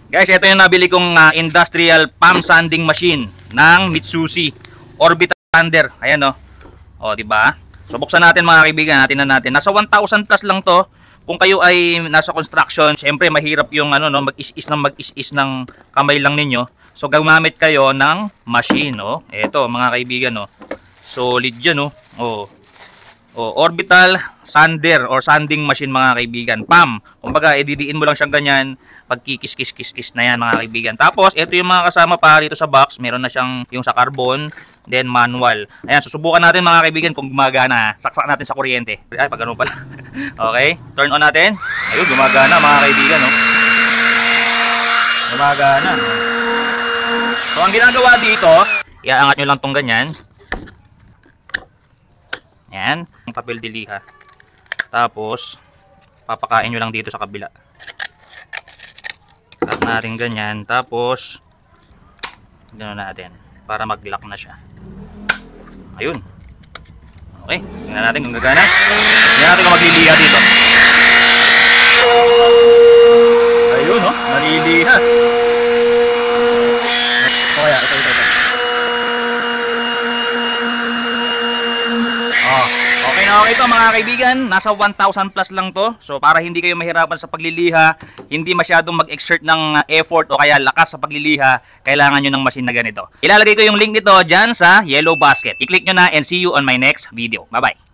Guys, ito yung nabili kong industrial palm sanding machine ng Mitsubishi Orbital Thunder. Ayan o. O, diba? So, buksan natin mga kaibigan. Natin. Nasa 1,000 plus lang to. Kung kayo ay nasa construction, syempre mahirap yung mag-is-is ng kamay lang ninyo. So, gumamit kayo ng machine. O, eto mga kaibigan. O. Solid yan. O. Orbital sander or sanding machine mga kaibigan. PAM. Kumbaga, ididiin mo lang siyang ganyan. Pagkikis-kis-kis-kis na yan mga kaibigan. Tapos, ito yung mga kasama pa dito sa box. Meron na siyang yung sa carbon, then manual. Ayan, susubukan natin mga kaibigan kung gumagana. Saksak natin sa kuryente. Ay, pag ano pala. Okay, turn on natin. Ayun, gumagana mga kaibigan. No? Gumagana. So, ang ginagawa dito, iaangat nyo lang tong ganyan. Ayan, ang papel de liha. Tapos, papakain nyo lang dito sa kabila. Lock natin ganyan. Tapos, gano'n natin. Para mag-lock na siya. Ayun. Okay. Tingnan natin kung gagana. Tingnan natin kung magliliha dito. Ayun, no? Naliliha. Ito kaya. Ito. Okay ito mga kaibigan, nasa 1,000 plus lang to. So para hindi kayo mahirapan sa pagliliha, hindi masyadong mag-exert ng effort o kaya lakas sa pagliliha, kailangan nyo ng machine na ganito. Ilalagay ko yung link nito dyan sa yellow basket. I-click nyo na and see you on my next video. Bye bye.